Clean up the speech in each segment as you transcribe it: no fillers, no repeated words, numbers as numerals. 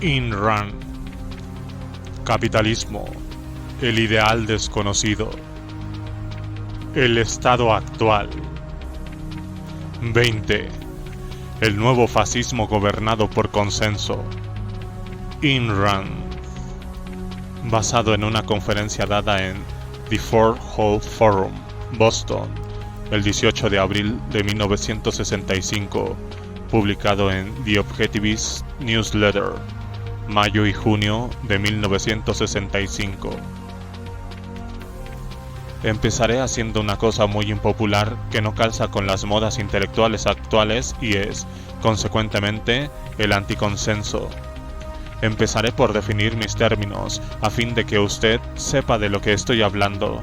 Ayn Rand. Capitalismo, el ideal desconocido. El estado actual. 20. El nuevo fascismo gobernado por consenso. Ayn Rand. Basado en una conferencia dada en The Ford Hall Forum, Boston, el 18 de abril de 1965, publicado en The Objectivist Newsletter, mayo y junio de 1965. Empezaré haciendo una cosa muy impopular que no calza con las modas intelectuales actuales y es, consecuentemente, el anticonsenso. Empezaré por definir mis términos, a fin de que usted sepa de lo que estoy hablando.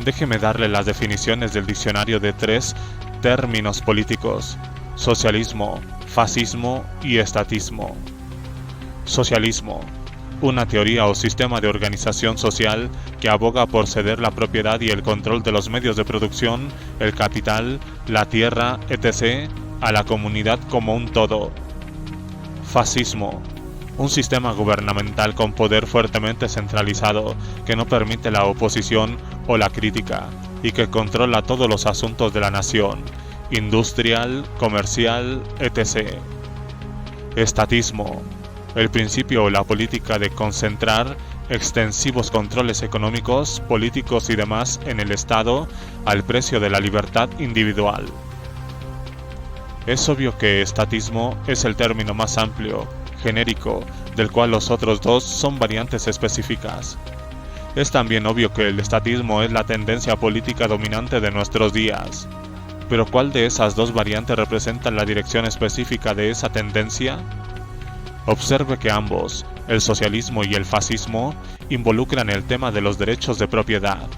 Déjeme darle las definiciones del diccionario de 3 términos políticos: socialismo, fascismo y estatismo. Socialismo: una teoría o sistema de organización social que aboga por ceder la propiedad y el control de los medios de producción, el capital, la tierra, etc., a la comunidad como un todo. Fascismo: un sistema gubernamental con poder fuertemente centralizado que no permite la oposición o la crítica y que controla todos los asuntos de la nación, industrial, comercial, etc. Estatismo: el principio o la política de concentrar extensivos controles económicos, políticos y demás en el Estado al precio de la libertad individual. Es obvio que estatismo es el término más amplio, genérico, del cual los otros dos son variantes específicas. Es también obvio que el estatismo es la tendencia política dominante de nuestros días. Pero ¿cuál de esas dos variantes representa la dirección específica de esa tendencia? Observe que ambos, el socialismo y el fascismo, involucran el tema de los derechos de propiedad.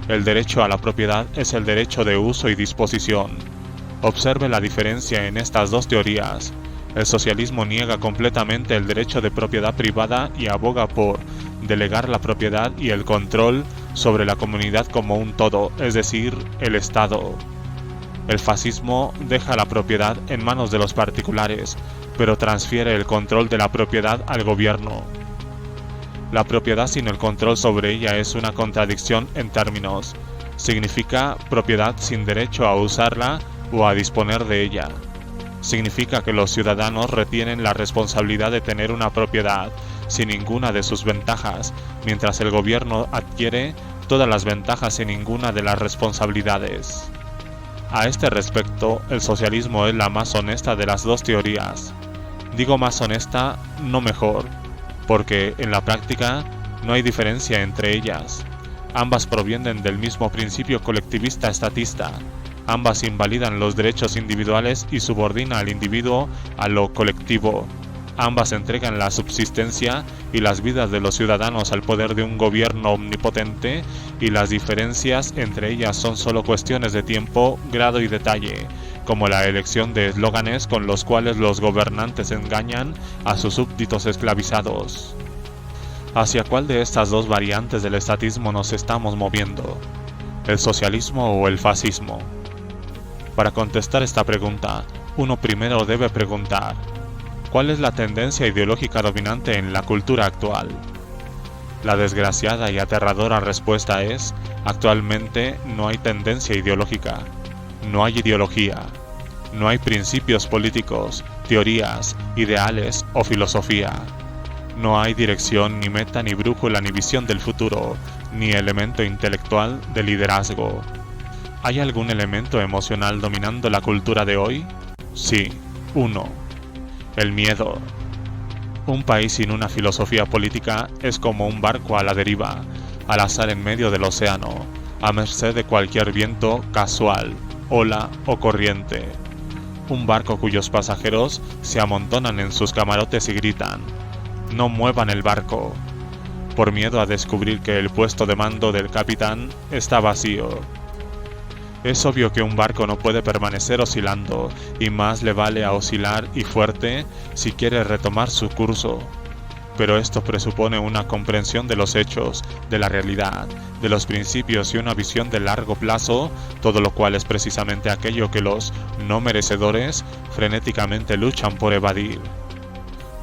El derecho a la propiedad es el derecho de uso y disposición. Observe la diferencia en estas dos teorías. El socialismo niega completamente el derecho de propiedad privada y aboga por delegar la propiedad y el control sobre la comunidad como un todo, es decir, el Estado. El fascismo deja la propiedad en manos de los particulares, pero transfiere el control de la propiedad al gobierno. La propiedad sin el control sobre ella es una contradicción en términos. Significa propiedad sin derecho a usarla o a disponer de ella. Significa que los ciudadanos retienen la responsabilidad de tener una propiedad sin ninguna de sus ventajas, mientras el gobierno adquiere todas las ventajas sin ninguna de las responsabilidades. A este respecto, el socialismo es la más honesta de las dos teorías. Digo más honesta, no mejor, porque en la práctica no hay diferencia entre ellas. Ambas provienen del mismo principio colectivista estatista. Ambas invalidan los derechos individuales y subordinan al individuo a lo colectivo. Ambas entregan la subsistencia y las vidas de los ciudadanos al poder de un gobierno omnipotente, y las diferencias entre ellas son solo cuestiones de tiempo, grado y detalle, como la elección de eslóganes con los cuales los gobernantes engañan a sus súbditos esclavizados. ¿Hacia cuál de estas dos variantes del estatismo nos estamos moviendo? ¿El socialismo o el fascismo? Para contestar esta pregunta, uno primero debe preguntar: ¿cuál es la tendencia ideológica dominante en la cultura actual? La desgraciada y aterradora respuesta es: actualmente no hay tendencia ideológica, no hay ideología, no hay principios políticos, teorías, ideales o filosofía. No hay dirección, ni meta, ni brújula, ni visión del futuro, ni elemento intelectual de liderazgo. ¿Hay algún elemento emocional dominando la cultura de hoy? Sí, uno: el miedo. Un país sin una filosofía política es como un barco a la deriva, al azar en medio del océano, a merced de cualquier viento casual, ola o corriente. Un barco cuyos pasajeros se amontonan en sus camarotes y gritan: «No muevan el barco», por miedo a descubrir que el puesto de mando del capitán está vacío. Es obvio que un barco no puede permanecer oscilando, y más le vale a oscilar y fuerte si quiere retomar su curso. Pero esto presupone una comprensión de los hechos, de la realidad, de los principios y una visión de largo plazo, todo lo cual es precisamente aquello que los no merecedores frenéticamente luchan por evadir.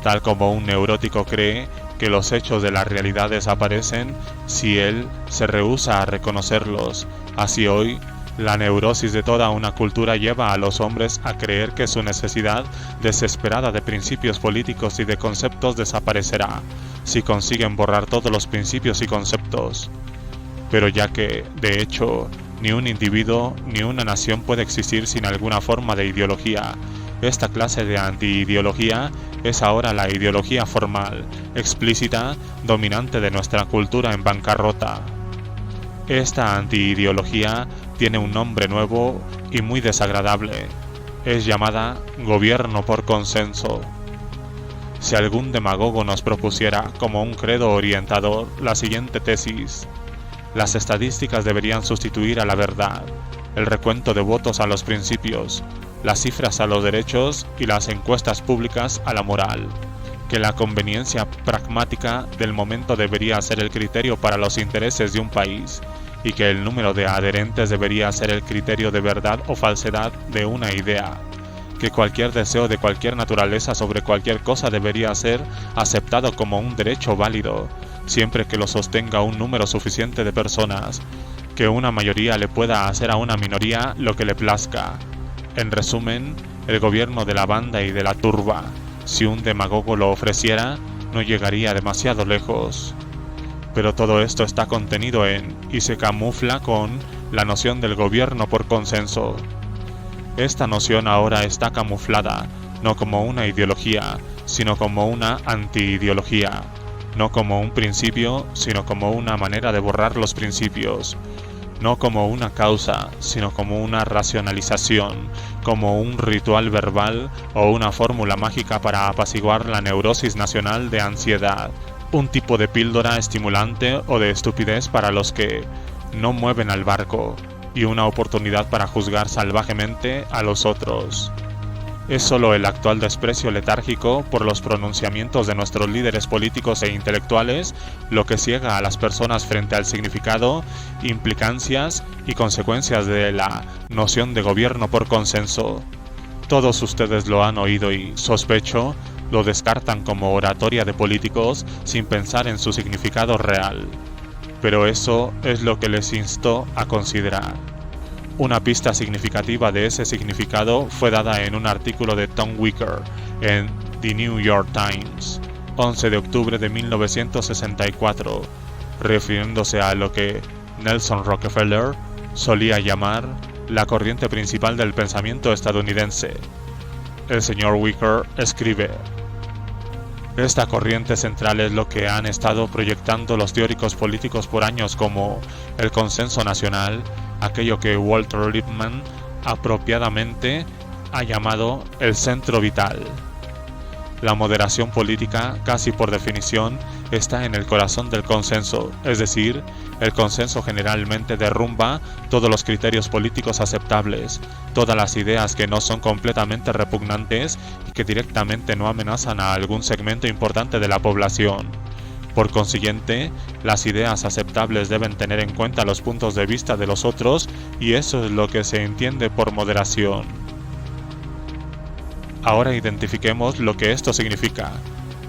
tal como un neurótico cree que los hechos de la realidad desaparecen si él se rehúsa a reconocerlos. Así hoy, la neurosis de toda una cultura lleva a los hombres a creer que su necesidad desesperada de principios políticos y de conceptos desaparecerá si consiguen borrar todos los principios y conceptos. Pero ya que, de hecho, ni un individuo ni una nación puede existir sin alguna forma de ideología, esta clase de anti-ideología es ahora la ideología formal, explícita, dominante de nuestra cultura en bancarrota. Esta anti-ideología tiene un nombre nuevo y muy desagradable. Es llamada gobierno por consenso. Si algún demagogo nos propusiera como un credo orientador la siguiente tesis: las estadísticas deberían sustituir a la verdad, el recuento de votos a los principios, las cifras a los derechos y las encuestas públicas a la moral, que la conveniencia pragmática del momento debería ser el criterio para los intereses de un país, y que el número de adherentes debería ser el criterio de verdad o falsedad de una idea, que cualquier deseo de cualquier naturaleza sobre cualquier cosa debería ser aceptado como un derecho válido, siempre que lo sostenga un número suficiente de personas, que una mayoría le pueda hacer a una minoría lo que le plazca. En resumen, el gobierno de la banda y de la turba, si un demagogo lo ofreciera, no llegaría demasiado lejos. Pero todo esto está contenido en, y se camufla con, la noción del gobierno por consenso. Esta noción ahora está camuflada, no como una ideología, sino como una anti-ideología, no como un principio, sino como una manera de borrar los principios, no como una causa, sino como una racionalización, como un ritual verbal o una fórmula mágica para apaciguar la neurosis nacional de ansiedad, un tipo de píldora estimulante o de estupidez para los que no mueven al barco, y una oportunidad para juzgar salvajemente a los otros. Es solo el actual desprecio letárgico por los pronunciamientos de nuestros líderes políticos e intelectuales lo que ciega a las personas frente al significado, implicancias y consecuencias de la noción de gobierno por consenso. Todos ustedes lo han oído y, sospecho, lo descartan como oratoria de políticos sin pensar en su significado real. Pero eso es lo que les insto a considerar. Una pista significativa de ese significado fue dada en un artículo de Tom Wicker en The New York Times, 11 de octubre de 1964, refiriéndose a lo que Nelson Rockefeller solía llamar la corriente principal del pensamiento estadounidense. El señor Wicker escribe: esta corriente central es lo que han estado proyectando los teóricos políticos por años como el consenso nacional, aquello que Walter Lippmann apropiadamente ha llamado el centro vital. La moderación política, casi por definición, está en el corazón del consenso, es decir, el consenso generalmente derrumba todos los criterios políticos aceptables, todas las ideas que no son completamente repugnantes y que directamente no amenazan a algún segmento importante de la población. Por consiguiente, las ideas aceptables deben tener en cuenta los puntos de vista de los otros, y eso es lo que se entiende por moderación. Ahora identifiquemos lo que esto significa.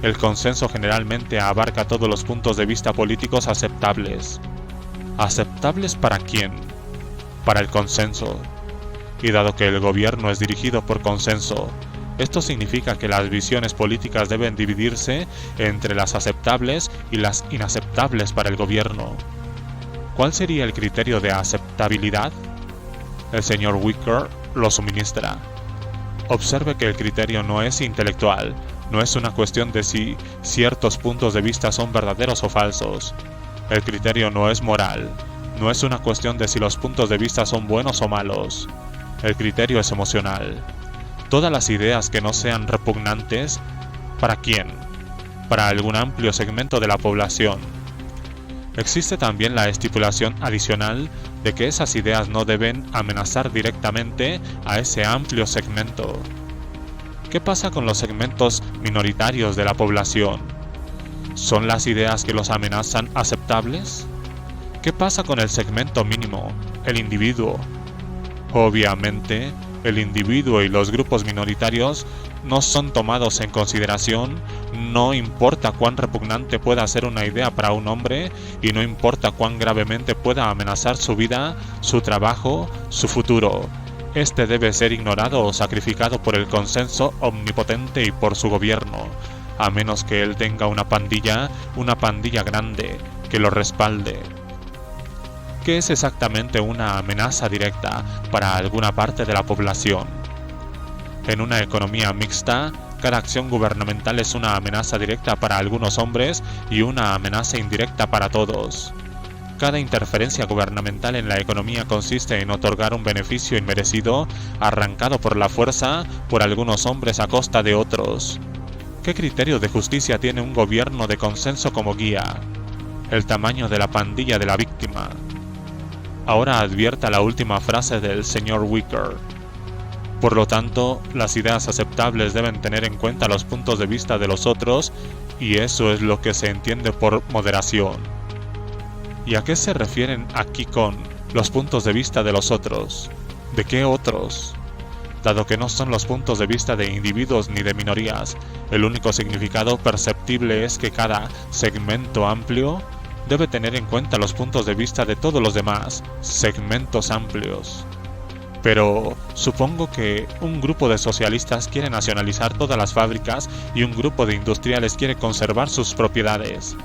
El consenso generalmente abarca todos los puntos de vista políticos aceptables. ¿Aceptables para quién? Para el consenso. Y dado que el gobierno es dirigido por consenso, esto significa que las visiones políticas deben dividirse entre las aceptables y las inaceptables para el gobierno. ¿Cuál sería el criterio de aceptabilidad? El señor Wicker lo suministra. Observe que el criterio no es intelectual, no es una cuestión de si ciertos puntos de vista son verdaderos o falsos. El criterio no es moral, no es una cuestión de si los puntos de vista son buenos o malos. El criterio es emocional. Todas las ideas que no sean repugnantes, ¿para quién? Para algún amplio segmento de la población. Existe también la estipulación adicional de que esas ideas no deben amenazar directamente a ese amplio segmento. ¿Qué pasa con los segmentos minoritarios de la población? ¿Son las ideas que los amenazan aceptables? ¿Qué pasa con el segmento mínimo, el individuo? Obviamente, el individuo y los grupos minoritarios no son tomados en consideración, no importa cuán repugnante pueda ser una idea para un hombre y no importa cuán gravemente pueda amenazar su vida, su trabajo, su futuro. Este debe ser ignorado o sacrificado por el consenso omnipotente y por su gobierno, a menos que él tenga una pandilla grande, que lo respalde. ¿Qué es exactamente una amenaza directa para alguna parte de la población? En una economía mixta, cada acción gubernamental es una amenaza directa para algunos hombres y una amenaza indirecta para todos. Cada interferencia gubernamental en la economía consiste en otorgar un beneficio inmerecido, arrancado por la fuerza, por algunos hombres a costa de otros. ¿Qué criterio de justicia tiene un gobierno de consenso como guía? El tamaño de la pandilla de la víctima. Ahora advierta la última frase del señor Wicker. Por lo tanto, las ideas aceptables deben tener en cuenta los puntos de vista de los otros, y eso es lo que se entiende por moderación. ¿Y a qué se refieren aquí con los puntos de vista de los otros? ¿De qué otros? Dado que no son los puntos de vista de individuos ni de minorías, el único significado perceptible es que cada segmento amplio debe tener en cuenta los puntos de vista de todos los demás segmentos amplios. Pero supongo que un grupo de socialistas quiere nacionalizar todas las fábricas y un grupo de industriales quiere conservar sus propiedades.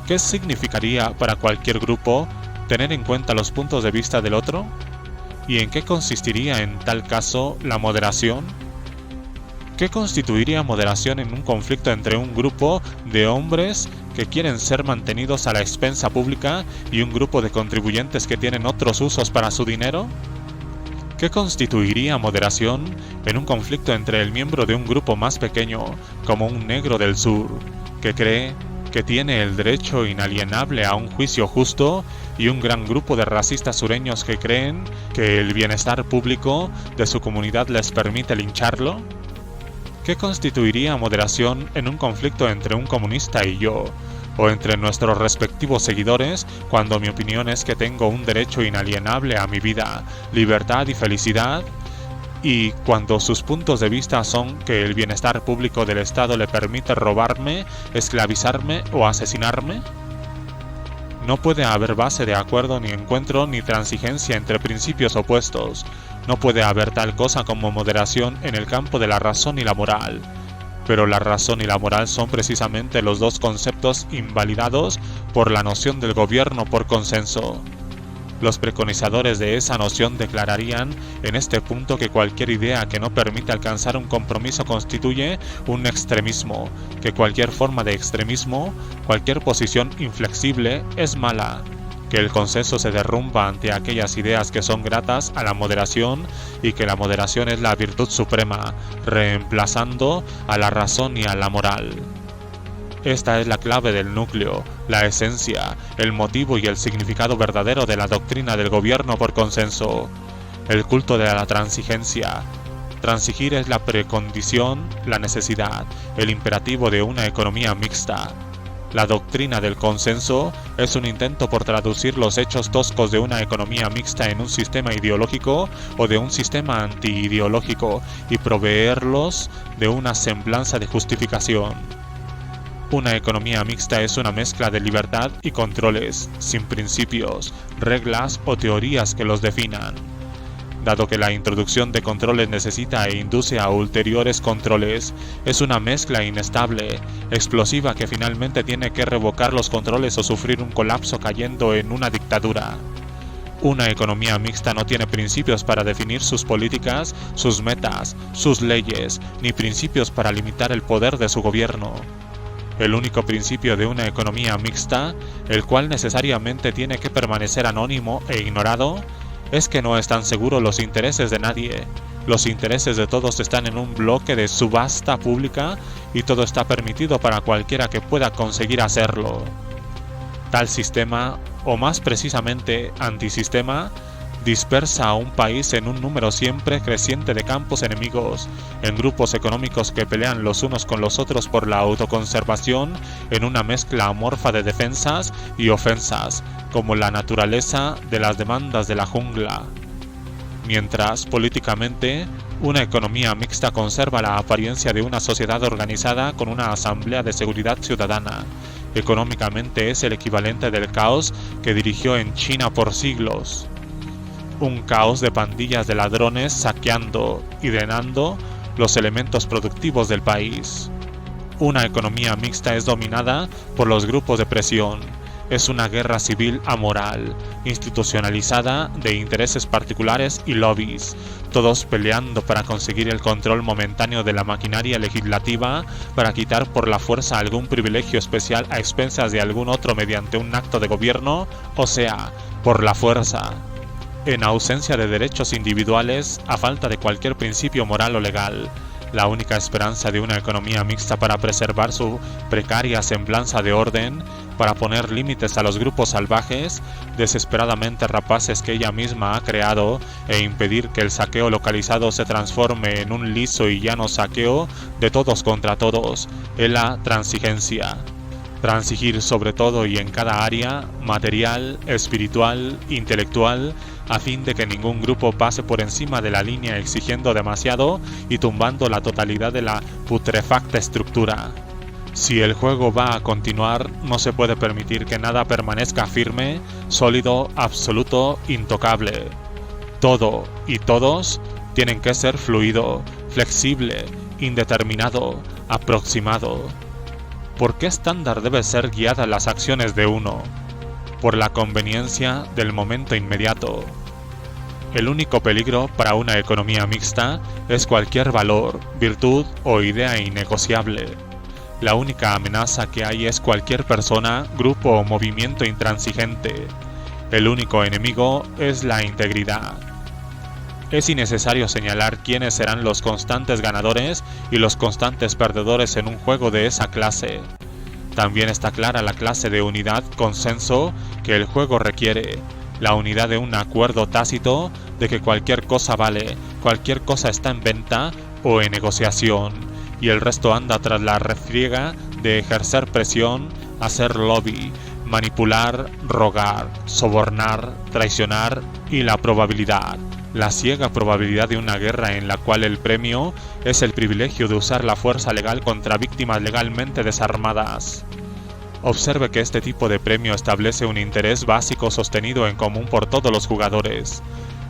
¿Qué significaría para cualquier grupo tener en cuenta los puntos de vista del otro? ¿Y en qué consistiría en tal caso la moderación? ¿Qué constituiría moderación en un conflicto entre un grupo de hombres que quieren ser mantenidos a la expensa pública y un grupo de contribuyentes que tienen otros usos para su dinero? ¿Qué constituiría moderación en un conflicto entre el miembro de un grupo más pequeño, como un negro del sur, que cree que tiene el derecho inalienable a un juicio justo, y un gran grupo de racistas sureños que creen que el bienestar público de su comunidad les permite lincharlo? ¿Qué constituiría moderación en un conflicto entre un comunista y yo, o entre nuestros respectivos seguidores, cuando mi opinión es que tengo un derecho inalienable a mi vida, libertad y felicidad, y cuando sus puntos de vista son que el bienestar público del Estado le permite robarme, esclavizarme o asesinarme? No puede haber base de acuerdo ni encuentro ni transigencia entre principios opuestos. No puede haber tal cosa como moderación en el campo de la razón y la moral. Pero la razón y la moral son precisamente los dos conceptos invalidados por la noción del gobierno por consenso. Los preconizadores de esa noción declararían en este punto que cualquier idea que no permite alcanzar un compromiso constituye un extremismo, que cualquier forma de extremismo, cualquier posición inflexible es mala, que el consenso se derrumba ante aquellas ideas que son gratas a la moderación y que la moderación es la virtud suprema, reemplazando a la razón y a la moral. Esta es la clave del núcleo, la esencia, el motivo y el significado verdadero de la doctrina del gobierno por consenso. El culto de la transigencia. Transigir es la precondición, la necesidad, el imperativo de una economía mixta. La doctrina del consenso es un intento por traducir los hechos toscos de una economía mixta en un sistema ideológico o de un sistema antiideológico y proveerlos de una semblanza de justificación. Una economía mixta es una mezcla de libertad y controles, sin principios, reglas o teorías que los definan. Dado que la introducción de controles necesita e induce a ulteriores controles, es una mezcla inestable, explosiva que finalmente tiene que revocar los controles o sufrir un colapso cayendo en una dictadura. Una economía mixta no tiene principios para definir sus políticas, sus metas, sus leyes, ni principios para limitar el poder de su gobierno. El único principio de una economía mixta, el cual necesariamente tiene que permanecer anónimo e ignorado, es que no están seguros los intereses de nadie. Los intereses de todos están en un bloque de subasta pública y todo está permitido para cualquiera que pueda conseguir hacerlo. Tal sistema, o más precisamente antisistema, dispersa a un país en un número siempre creciente de campos enemigos, en grupos económicos que pelean los unos con los otros por la autoconservación, en una mezcla amorfa de defensas y ofensas, como la naturaleza de las demandas de la jungla. mientras, políticamente, una economía mixta conserva la apariencia de una sociedad organizada con una asamblea de seguridad ciudadana. Económicamente es el equivalente del caos que dirigió en China por siglos. Un caos de pandillas de ladrones saqueando y drenando los elementos productivos del país. Una economía mixta es dominada por los grupos de presión. Es una guerra civil amoral, institucionalizada de intereses particulares y lobbies, todos peleando para conseguir el control momentáneo de la maquinaria legislativa, para quitar por la fuerza algún privilegio especial a expensas de algún otro mediante un acto de gobierno, o sea, por la fuerza. En ausencia de derechos individuales, a falta de cualquier principio moral o legal, la única esperanza de una economía mixta para preservar su precaria semblanza de orden, para poner límites a los grupos salvajes, desesperadamente rapaces que ella misma ha creado, e impedir que el saqueo localizado se transforme en un liso y llano saqueo de todos contra todos, es la transigencia. Transigir sobre todo y en cada área, material, espiritual, intelectual, a fin de que ningún grupo pase por encima de la línea exigiendo demasiado y tumbando la totalidad de la putrefacta estructura. Si el juego va a continuar, no se puede permitir que nada permanezca firme, sólido, absoluto, intocable. Todo y todos tienen que ser fluido, flexible, indeterminado, aproximado. ¿Por qué estándar debe ser guiadas las acciones de uno? Por la conveniencia del momento inmediato. El único peligro para una economía mixta es cualquier valor, virtud o idea innegociable. La única amenaza que hay es cualquier persona, grupo o movimiento intransigente. El único enemigo es la integridad. Es innecesario señalar quiénes serán los constantes ganadores y los constantes perdedores en un juego de esa clase. También está clara la clase de unidad, consenso, que el juego requiere, la unidad de un acuerdo tácito de que cualquier cosa vale, cualquier cosa está en venta o en negociación, y el resto anda tras la refriega de ejercer presión, hacer lobby, manipular, rogar, sobornar, traicionar y la probabilidad. La ciega probabilidad de una guerra en la cual el premio es el privilegio de usar la fuerza legal contra víctimas legalmente desarmadas. Observe que este tipo de premio establece un interés básico sostenido en común por todos los jugadores.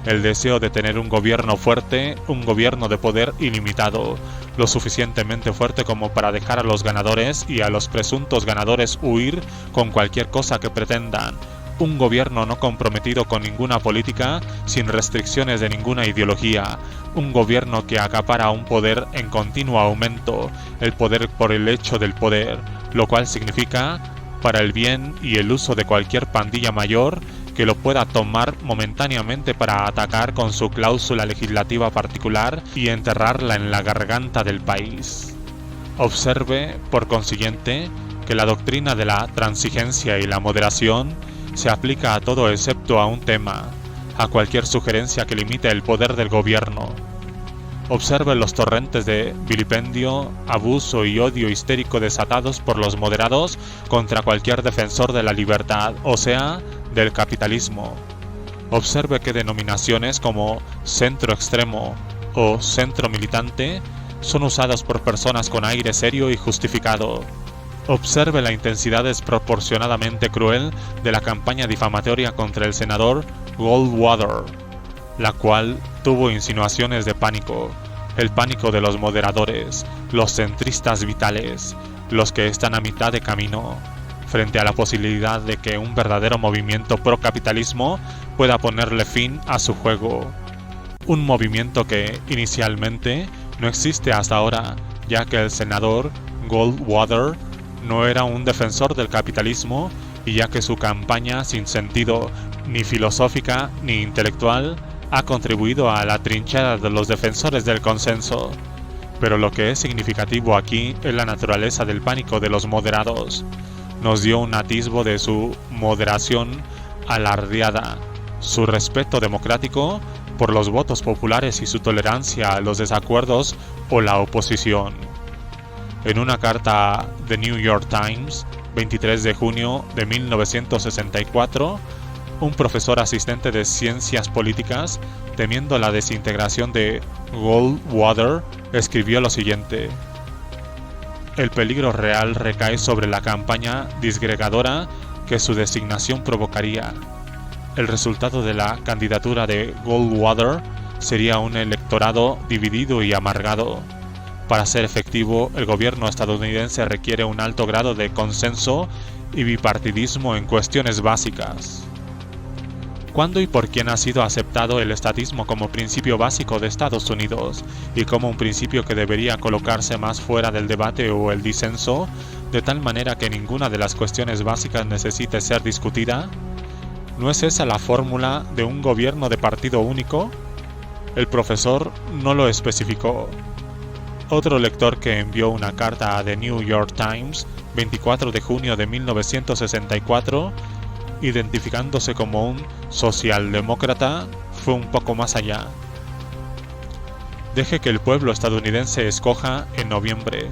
El deseo de tener un gobierno fuerte, un gobierno de poder ilimitado, lo suficientemente fuerte como para dejar a los ganadores y a los presuntos ganadores huir con cualquier cosa que pretendan. Un gobierno no comprometido con ninguna política, sin restricciones de ninguna ideología. Un gobierno que acapara un poder en continuo aumento, el poder por el hecho del poder, lo cual significa, para el bien y el uso de cualquier pandilla mayor, que lo pueda tomar momentáneamente para atacar con su cláusula legislativa particular y enterrarla en la garganta del país. Observe, por consiguiente, que la doctrina de la transigencia y la moderación se aplica a todo excepto a un tema, a cualquier sugerencia que limite el poder del gobierno. Observe los torrentes de vilipendio, abuso y odio histérico desatados por los moderados contra cualquier defensor de la libertad, o sea, del capitalismo. Observe que denominaciones como centro extremo o centro militante son usadas por personas con aire serio y justificado. Observe la intensidad desproporcionadamente cruel de la campaña difamatoria contra el senador Goldwater, la cual tuvo insinuaciones de pánico, el pánico de los moderadores, los centristas vitales, los que están a mitad de camino, frente a la posibilidad de que un verdadero movimiento pro-capitalismo pueda ponerle fin a su juego. Un movimiento que, inicialmente, no existe hasta ahora, ya que el senador Goldwater no era un defensor del capitalismo y ya que su campaña sin sentido ni filosófica ni intelectual ha contribuido a la trinchera de los defensores del consenso. Pero lo que es significativo aquí es la naturaleza del pánico de los moderados. Nos dio un atisbo de su moderación alardeada, su respeto democrático por los votos populares y su tolerancia a los desacuerdos o la oposición. En una carta a The New York Times, 23 de junio de 1964, un profesor asistente de ciencias políticas, temiendo la desintegración de Goldwater, escribió lo siguiente: el peligro real recae sobre la campaña disgregadora que su designación provocaría. El resultado de la candidatura de Goldwater sería un electorado dividido y amargado. Para ser efectivo, el gobierno estadounidense requiere un alto grado de consenso y bipartidismo en cuestiones básicas. ¿Cuándo y por quién ha sido aceptado el estatismo como principio básico de Estados Unidos y como un principio que debería colocarse más fuera del debate o el disenso, de tal manera que ninguna de las cuestiones básicas necesite ser discutida? ¿No es esa la fórmula de un gobierno de partido único? El profesor no lo especificó. Otro lector que envió una carta a The New York Times, 24 de junio de 1964, identificándose como un socialdemócrata, fue un poco más allá. Deje que el pueblo estadounidense escoja en noviembre.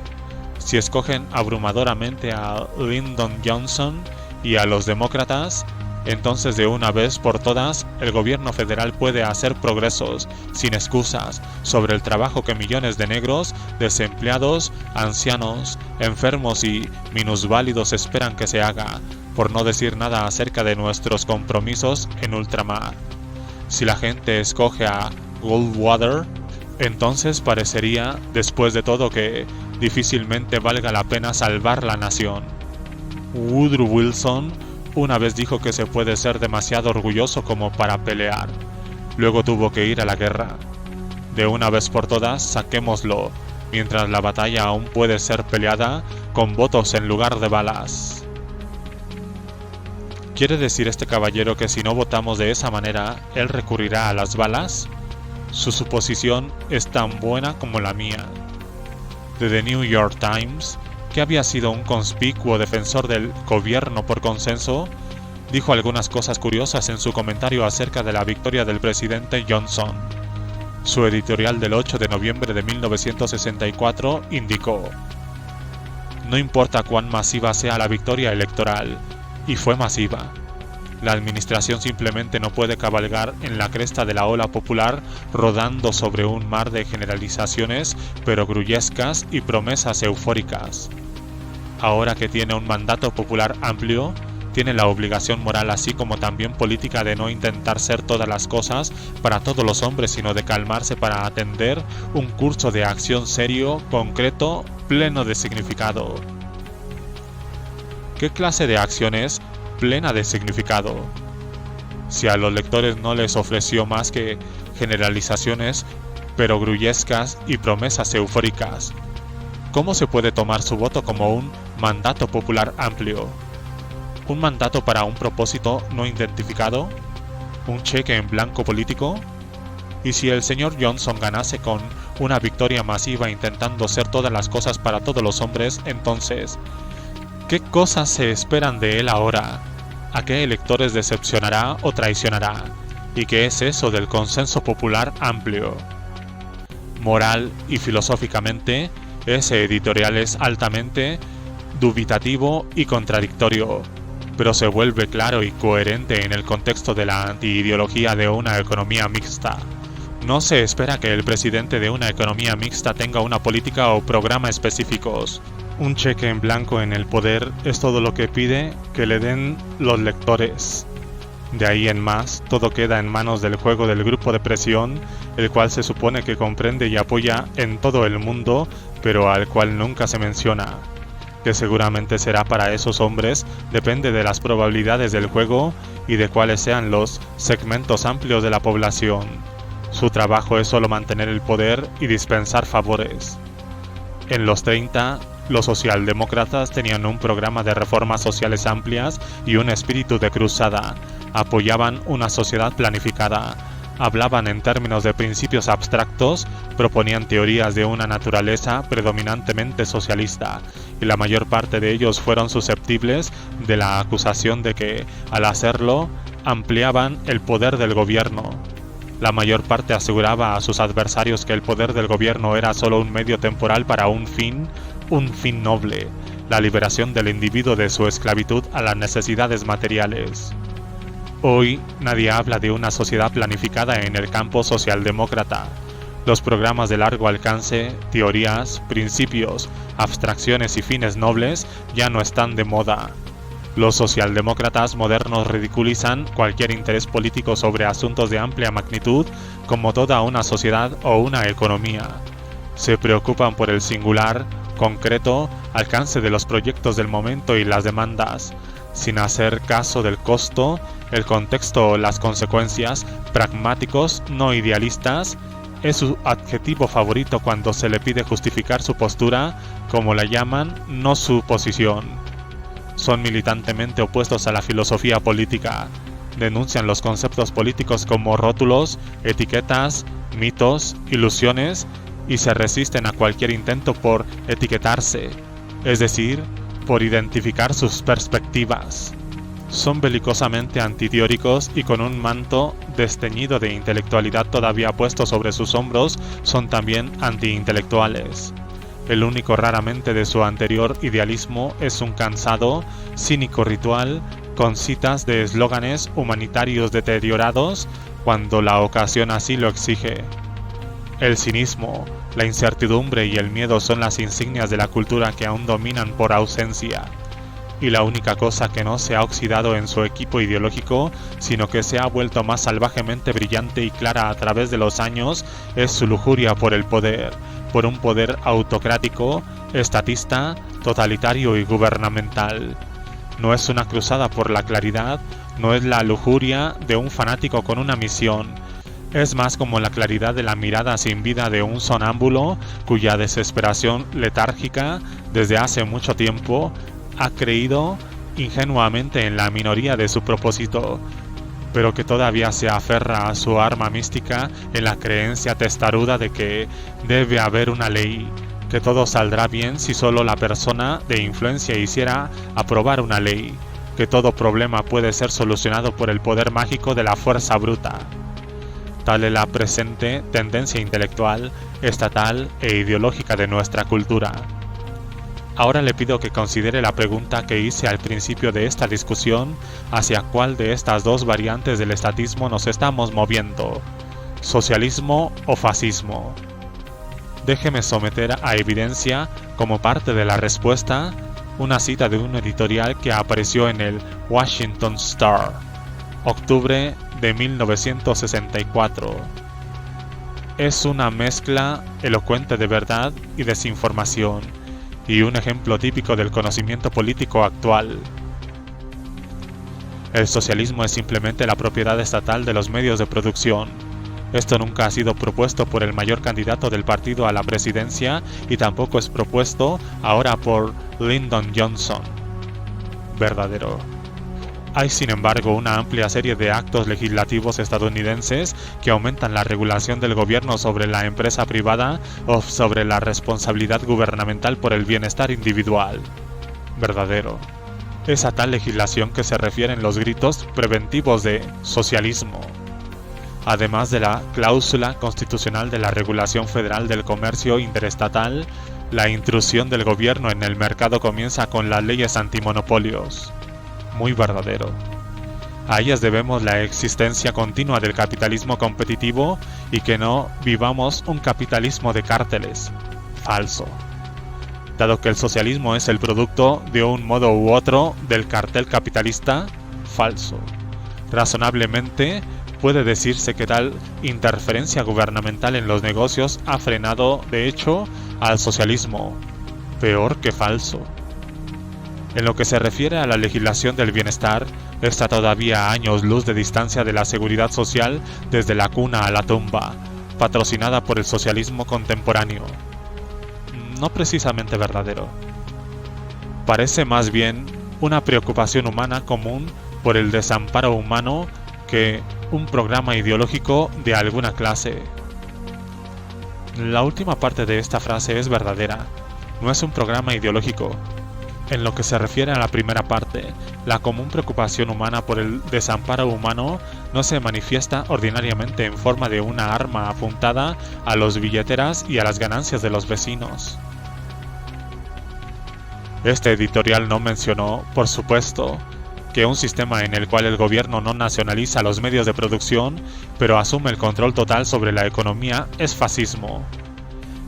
Si escogen abrumadoramente a Lyndon Johnson y a los demócratas, entonces de una vez por todas el gobierno federal puede hacer progresos, sin excusas, sobre el trabajo que millones de negros, desempleados, ancianos, enfermos y minusválidos esperan que se haga, por no decir nada acerca de nuestros compromisos en ultramar. Si la gente escoge a Goldwater, entonces parecería, después de todo, que difícilmente valga la pena salvar la nación. Woodrow Wilson una vez dijo que se puede ser demasiado orgulloso como para pelear. Luego tuvo que ir a la guerra. De una vez por todas, saquémoslo, mientras la batalla aún puede ser peleada con votos en lugar de balas. ¿Quiere decir este caballero que si no votamos de esa manera, él recurrirá a las balas? Su suposición es tan buena como la mía. De The New York Times, que había sido un conspicuo defensor del gobierno por consenso, dijo algunas cosas curiosas en su comentario acerca de la victoria del presidente Johnson. Su editorial del 8 de noviembre de 1964 indicó: no importa cuán masiva sea la victoria electoral, y fue masiva. La administración simplemente no puede cabalgar en la cresta de la ola popular rodando sobre un mar de generalizaciones perogrullescas y promesas eufóricas. Ahora que tiene un mandato popular amplio, tiene la obligación moral así como también política de no intentar ser todas las cosas para todos los hombres, sino de calmarse para atender un curso de acción serio, concreto, pleno de significado. ¿Qué clase de acción es plena de significado? Si a los lectores no les ofreció más que generalizaciones perogrullescas y promesas eufóricas, ¿cómo se puede tomar su voto como un mandato popular amplio? ¿Un mandato para un propósito no identificado? ¿Un cheque en blanco político? ¿Y si el señor Johnson ganase con una victoria masiva intentando ser todas las cosas para todos los hombres, entonces, ¿qué cosas se esperan de él ahora? ¿A qué electores decepcionará o traicionará? ¿Y qué es eso del consenso popular amplio? Moral y filosóficamente, ese editorial es altamente dubitativo y contradictorio, pero se vuelve claro y coherente en el contexto de la antiideología de una economía mixta. No se espera que el presidente de una economía mixta tenga una política o programa específicos. Un cheque en blanco en el poder es todo lo que pide que le den los lectores. De ahí en más, todo queda en manos del juego del grupo de presión, el cual se supone que comprende y apoya en todo el mundo, pero al cual nunca se menciona. Que seguramente será para esos hombres depende de las probabilidades del juego y de cuáles sean los segmentos amplios de la población. Su trabajo es solo mantener el poder y dispensar favores. En los 30, los socialdemócratas tenían un programa de reformas sociales amplias y un espíritu de cruzada. Apoyaban una sociedad planificada. Hablaban en términos de principios abstractos, proponían teorías de una naturaleza predominantemente socialista, y la mayor parte de ellos fueron susceptibles de la acusación de que, al hacerlo, ampliaban el poder del gobierno. La mayor parte aseguraba a sus adversarios que el poder del gobierno era solo un medio temporal para un fin noble, la liberación del individuo de su esclavitud a las necesidades materiales. Hoy nadie habla de una sociedad planificada en el campo socialdemócrata. Los programas de largo alcance, teorías, principios, abstracciones y fines nobles ya no están de moda. Los socialdemócratas modernos ridiculizan cualquier interés político sobre asuntos de amplia magnitud como toda una sociedad o una economía. Se preocupan por el singular, concreto, alcance de los proyectos del momento y las demandas, sin hacer caso del costo, el contexto o las consecuencias. Pragmáticos, no idealistas, es su adjetivo favorito cuando se le pide justificar su postura, como la llaman, no su posición. Son militantemente opuestos a la filosofía política. Denuncian los conceptos políticos como rótulos, etiquetas, mitos, ilusiones, y se resisten a cualquier intento por etiquetarse, es decir, por identificar sus perspectivas. Son belicosamente antiteóricos y con un manto desteñido de intelectualidad todavía puesto sobre sus hombros, son también antiintelectuales. El único raramente de su anterior idealismo es un cansado, cínico ritual con citas de eslóganes humanitarios deteriorados cuando la ocasión así lo exige. El cinismo, la incertidumbre y el miedo son las insignias de la cultura que aún dominan por ausencia. Y la única cosa que no se ha oxidado en su equipo ideológico, sino que se ha vuelto más salvajemente brillante y clara a través de los años, es su lujuria por el poder, por un poder autocrático, estatista, totalitario y gubernamental. No es una cruzada por la claridad, no es la lujuria de un fanático con una misión. Es más como la claridad de la mirada sin vida de un sonámbulo cuya desesperación letárgica desde hace mucho tiempo ha creído ingenuamente en la minoría de su propósito, pero que todavía se aferra a su arma mística en la creencia testaruda de que debe haber una ley, que todo saldrá bien si solo la persona de influencia hiciera aprobar una ley, que todo problema puede ser solucionado por el poder mágico de la fuerza bruta. Tal es la presente tendencia intelectual, estatal e ideológica de nuestra cultura. Ahora le pido que considere la pregunta que hice al principio de esta discusión, hacia cuál de estas dos variantes del estatismo nos estamos moviendo, socialismo o fascismo. Déjeme someter a evidencia, como parte de la respuesta, una cita de un editorial que apareció en el Washington Star, octubre de 1964. Es una mezcla elocuente de verdad y desinformación, y un ejemplo típico del conocimiento político actual. El socialismo es simplemente la propiedad estatal de los medios de producción. Esto nunca ha sido propuesto por el mayor candidato del partido a la presidencia y tampoco es propuesto ahora por Lyndon Johnson. Verdadero. Hay sin embargo una amplia serie de actos legislativos estadounidenses que aumentan la regulación del gobierno sobre la empresa privada o sobre la responsabilidad gubernamental por el bienestar individual. Verdadero. Es a tal legislación que se refieren los gritos preventivos de socialismo. Además de la cláusula constitucional de la regulación federal del comercio interestatal, la intrusión del gobierno en el mercado comienza con las leyes antimonopolios. Muy verdadero. A ellas debemos la existencia continua del capitalismo competitivo y que no vivamos un capitalismo de cárteles. Falso. Dado que el socialismo es el producto de un modo u otro del cartel capitalista, falso. Razonablemente, puede decirse que tal interferencia gubernamental en los negocios ha frenado, de hecho, al socialismo. Peor que falso. En lo que se refiere a la legislación del bienestar, está todavía a años luz de distancia de la seguridad social desde la cuna a la tumba, patrocinada por el socialismo contemporáneo. No precisamente verdadero. Parece más bien una preocupación humana común por el desamparo humano que un programa ideológico de alguna clase. La última parte de esta frase es verdadera. No es un programa ideológico. En lo que se refiere a la primera parte, la común preocupación humana por el desamparo humano no se manifiesta ordinariamente en forma de una arma apuntada a los billeteras y a las ganancias de los vecinos. Este editorial no mencionó, por supuesto, que un sistema en el cual el gobierno no nacionaliza los medios de producción, pero asume el control total sobre la economía, es fascismo.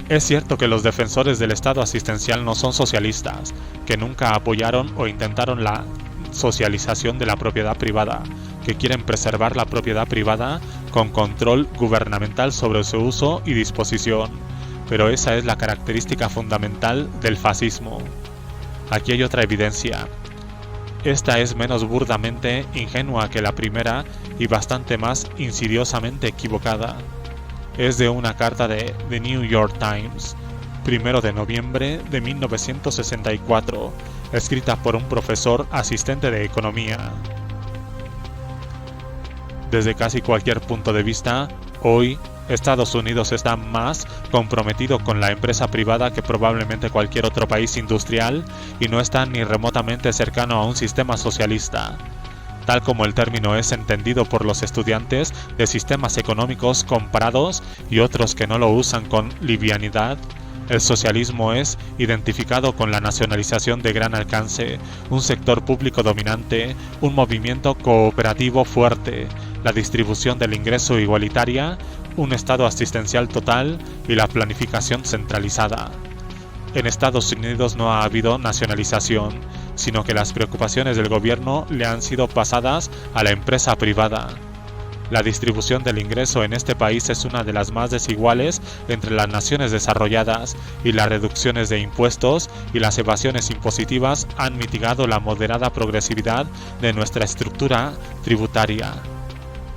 Es cierto que los defensores del Estado asistencial no son socialistas, que nunca apoyaron o intentaron la socialización de la propiedad privada, que quieren preservar la propiedad privada con control gubernamental sobre su uso y disposición, pero esa es la característica fundamental del fascismo. Aquí hay otra evidencia. Esta es menos burdamente ingenua que la primera y bastante más insidiosamente equivocada. Es de una carta de The New York Times, 1 de noviembre de 1964, escrita por un profesor asistente de economía. Desde casi cualquier punto de vista, hoy Estados Unidos está más comprometido con la empresa privada que probablemente cualquier otro país industrial y no está ni remotamente cercano a un sistema socialista. Tal como el término es entendido por los estudiantes de sistemas económicos comparados y otros que no lo usan con livianidad, el socialismo es identificado con la nacionalización de gran alcance, un sector público dominante, un movimiento cooperativo fuerte, la distribución del ingreso igualitaria, un estado asistencial total y la planificación centralizada. En Estados Unidos no ha habido nacionalización, sino que las preocupaciones del gobierno le han sido pasadas a la empresa privada. La distribución del ingreso en este país es una de las más desiguales entre las naciones desarrolladas y las reducciones de impuestos y las evasiones impositivas han mitigado la moderada progresividad de nuestra estructura tributaria.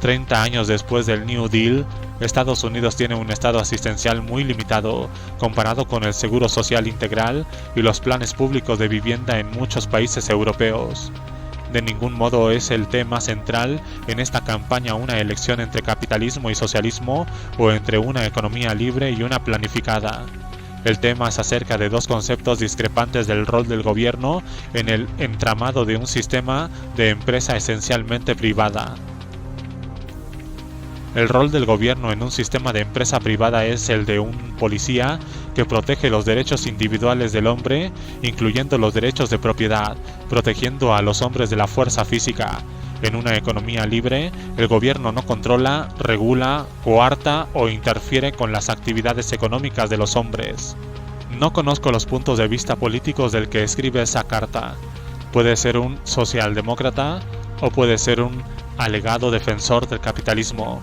30 años después del New Deal, Estados Unidos tiene un estado asistencial muy limitado comparado con el seguro social integral y los planes públicos de vivienda en muchos países europeos. De ningún modo es el tema central en esta campaña una elección entre capitalismo y socialismo o entre una economía libre y una planificada. El tema es acerca de dos conceptos discrepantes del rol del gobierno en el entramado de un sistema de empresa esencialmente privada. El rol del gobierno en un sistema de empresa privada es el de un policía que protege los derechos individuales del hombre, incluyendo los derechos de propiedad, protegiendo a los hombres de la fuerza física. En una economía libre, el gobierno no controla, regula, coarta o interfiere con las actividades económicas de los hombres. No conozco los puntos de vista políticos del que escribe esa carta. Puede ser un socialdemócrata o puede ser un alegado defensor del capitalismo.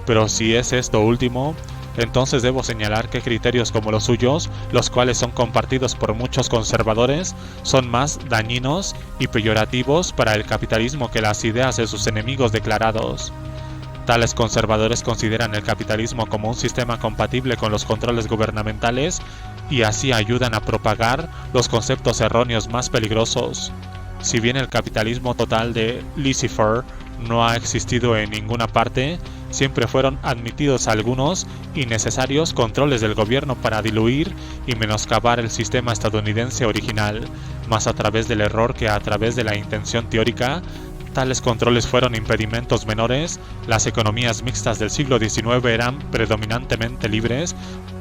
Pero si es esto último, entonces debo señalar que criterios como los suyos, los cuales son compartidos por muchos conservadores, son más dañinos y peyorativos para el capitalismo que las ideas de sus enemigos declarados. Tales conservadores consideran el capitalismo como un sistema compatible con los controles gubernamentales y así ayudan a propagar los conceptos erróneos más peligrosos. Si bien el capitalismo total de laissez-faire no ha existido en ninguna parte, siempre fueron admitidos algunos y necesarios controles del gobierno para diluir y menoscabar el sistema estadounidense original, más a través del error que a través de la intención teórica. Tales controles fueron impedimentos menores, las economías mixtas del siglo XIX eran predominantemente libres,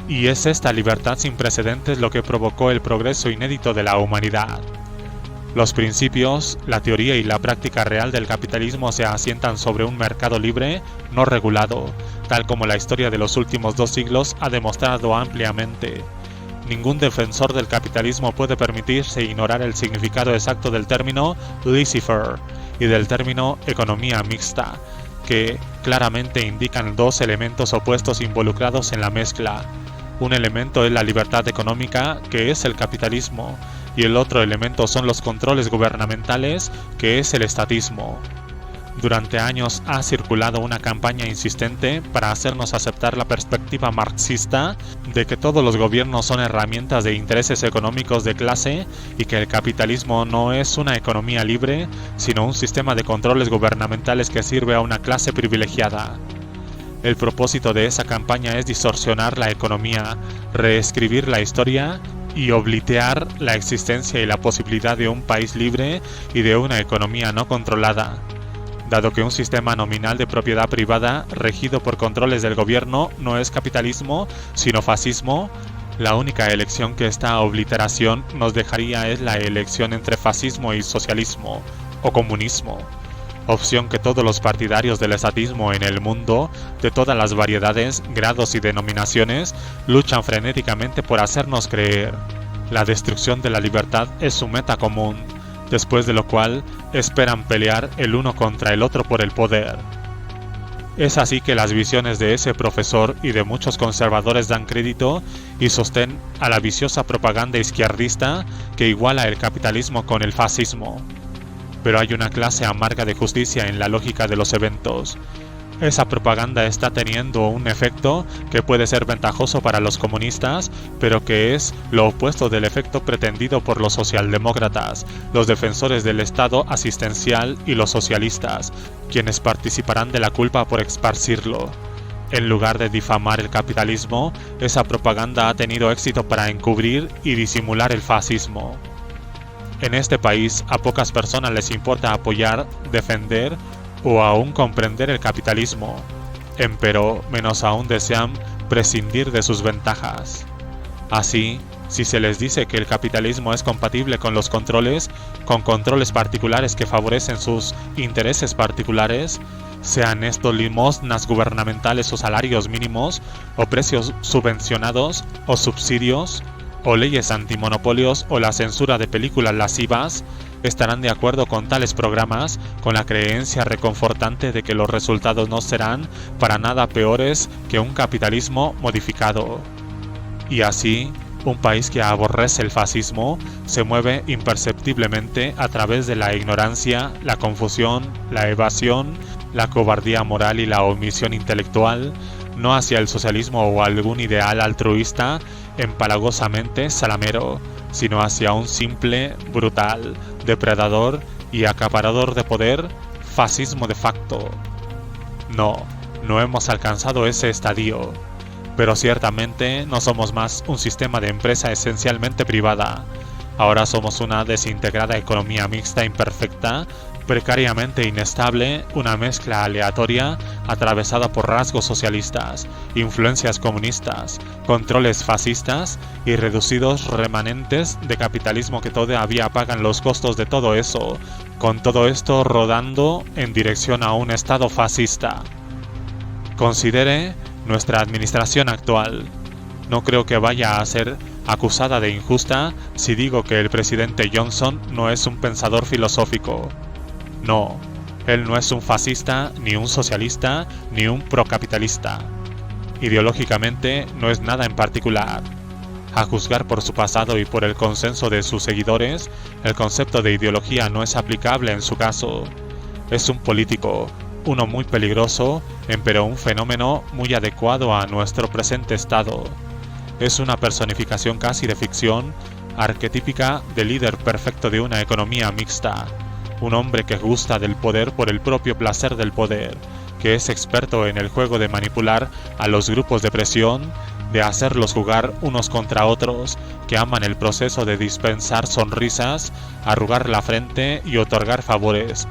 y es esta libertad sin precedentes lo que provocó el progreso inédito de la humanidad. Los principios, la teoría y la práctica real del capitalismo se asientan sobre un mercado libre, no regulado, tal como la historia de los últimos 2 siglos ha demostrado ampliamente. Ningún defensor del capitalismo puede permitirse ignorar el significado exacto del término laissez-faire y del término economía mixta, que claramente indican 2 elementos opuestos involucrados en la mezcla. Un elemento es la libertad económica, que es el capitalismo, y el otro elemento son los controles gubernamentales, que es el estatismo. Durante años ha circulado una campaña insistente para hacernos aceptar la perspectiva marxista de que todos los gobiernos son herramientas de intereses económicos de clase y que el capitalismo no es una economía libre, sino un sistema de controles gubernamentales que sirve a una clase privilegiada. El propósito de esa campaña es distorsionar la economía, reescribir la historia y obliterar la existencia y la posibilidad de un país libre y de una economía no controlada. Dado que un sistema nominal de propiedad privada regido por controles del gobierno no es capitalismo, sino fascismo, la única elección que esta obliteración nos dejaría es la elección entre fascismo y socialismo, o comunismo, opción que todos los partidarios del estatismo en el mundo, de todas las variedades, grados y denominaciones, luchan frenéticamente por hacernos creer. La destrucción de la libertad es su meta común, después de lo cual esperan pelear el uno contra el otro por el poder. Es así que las visiones de ese profesor y de muchos conservadores dan crédito y sostén a la viciosa propaganda izquierdista que iguala el capitalismo con el fascismo. Pero hay una clase amarga de justicia en la lógica de los eventos. Esa propaganda está teniendo un efecto que puede ser ventajoso para los comunistas, pero que es lo opuesto del efecto pretendido por los socialdemócratas, los defensores del Estado asistencial y los socialistas, quienes participarán de la culpa por esparcirlo. En lugar de difamar el capitalismo, esa propaganda ha tenido éxito para encubrir y disimular el fascismo. En este país a pocas personas les importa apoyar, defender o aún comprender el capitalismo, empero menos aún desean prescindir de sus ventajas. Así, si se les dice que el capitalismo es compatible con los controles, con controles particulares que favorecen sus intereses particulares, sean estos limosnas gubernamentales o salarios mínimos, o precios subvencionados, o subsidios, o leyes antimonopolios o la censura de películas lascivas, estarán de acuerdo con tales programas, con la creencia reconfortante de que los resultados no serán para nada peores que un capitalismo modificado. Y así, un país que aborrece el fascismo se mueve imperceptiblemente a través de la ignorancia, la confusión, la evasión, la cobardía moral y la omisión intelectual, no hacia el socialismo o algún ideal altruista empalagosamente salamero, sino hacia un simple, brutal, depredador y acaparador de poder, fascismo de facto. No hemos alcanzado ese estadio, pero ciertamente no somos más un sistema de empresa esencialmente privada. Ahora somos una desintegrada economía mixta imperfecta, precariamente inestable, una mezcla aleatoria atravesada por rasgos socialistas, influencias comunistas, controles fascistas y reducidos remanentes de capitalismo que todavía pagan los costos de todo eso, con todo esto rodando en dirección a un estado fascista. Considere nuestra administración actual. No creo que vaya a ser acusada de injusta si digo que el presidente Johnson no es un pensador filosófico. No, él no es un fascista, ni un socialista, ni un procapitalista. Ideológicamente no es nada en particular. A juzgar por su pasado y por el consenso de sus seguidores, el concepto de ideología no es aplicable en su caso. Es un político, uno muy peligroso, pero un fenómeno muy adecuado a nuestro presente estado. Es una personificación casi de ficción, arquetípica del líder perfecto de una economía mixta. Un hombre que gusta del poder por el propio placer del poder, que es experto en el juego de manipular a los grupos de presión, de hacerlos jugar unos contra otros, que aman el proceso de dispensar sonrisas, arrugar la frente y otorgar favores,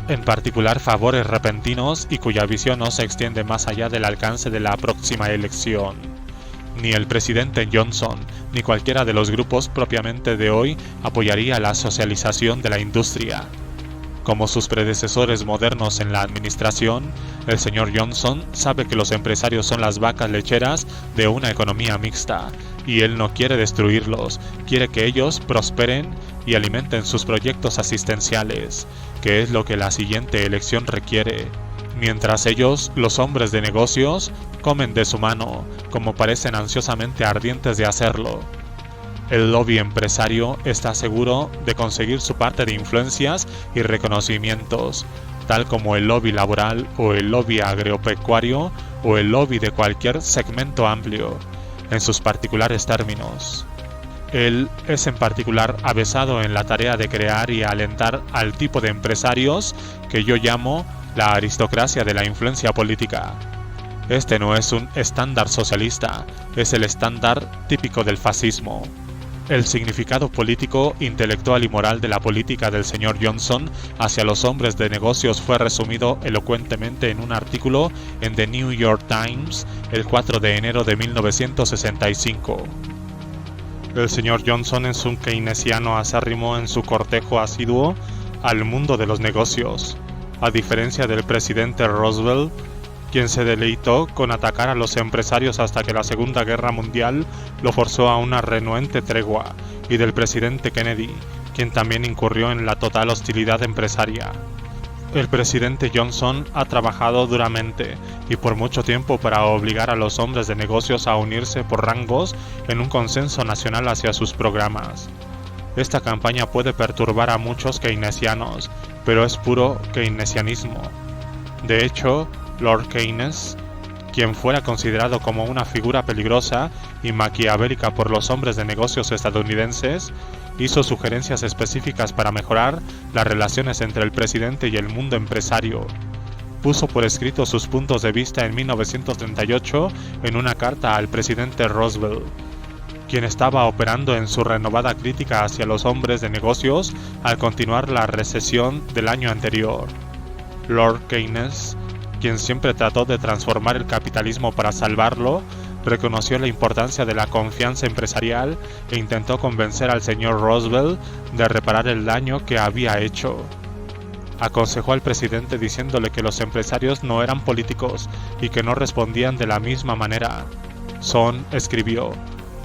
en particular favores repentinos y cuya visión no se extiende más allá del alcance de la próxima elección. Ni el presidente Johnson, ni cualquiera de los grupos propiamente de hoy apoyaría la socialización de la industria. Como sus predecesores modernos en la administración, el señor Johnson sabe que los empresarios son las vacas lecheras de una economía mixta, y él no quiere destruirlos, quiere que ellos prosperen y alimenten sus proyectos asistenciales, que es lo que la siguiente elección requiere. Mientras ellos, los hombres de negocios, comen de su mano, como parecen ansiosamente ardientes de hacerlo. El lobby empresario está seguro de conseguir su parte de influencias y reconocimientos, tal como el lobby laboral o el lobby agropecuario o el lobby de cualquier segmento amplio, en sus particulares términos. Él es en particular avesado en la tarea de crear y alentar al tipo de empresarios que yo llamo la aristocracia de la influencia política. Este no es un estándar socialista, es el estándar típico del fascismo. El significado político, intelectual y moral de la política del señor Johnson hacia los hombres de negocios fue resumido elocuentemente en un artículo en The New York Times el 4 de enero de 1965. El señor Johnson es un keynesiano acérrimo en su cortejo asiduo al mundo de los negocios, a diferencia del presidente Roosevelt, quien se deleitó con atacar a los empresarios hasta que la Segunda Guerra Mundial lo forzó a una renuente tregua, y del presidente Kennedy, quien también incurrió en la total hostilidad empresaria. El presidente Johnson ha trabajado duramente y por mucho tiempo para obligar a los hombres de negocios a unirse por rangos en un consenso nacional hacia sus programas. Esta campaña puede perturbar a muchos keynesianos, pero es puro keynesianismo. De hecho, Lord Keynes, quien fuera considerado como una figura peligrosa y maquiavélica por los hombres de negocios estadounidenses, hizo sugerencias específicas para mejorar las relaciones entre el presidente y el mundo empresario. Puso por escrito sus puntos de vista en 1938 en una carta al presidente Roosevelt, quien estaba operando en su renovada crítica hacia los hombres de negocios al continuar la recesión del año anterior. Lord Keynes, quien siempre trató de transformar el capitalismo para salvarlo, reconoció la importancia de la confianza empresarial e intentó convencer al señor Roosevelt de reparar el daño que había hecho. Aconsejó al presidente diciéndole que los empresarios no eran políticos y que no respondían de la misma manera. Son, escribió,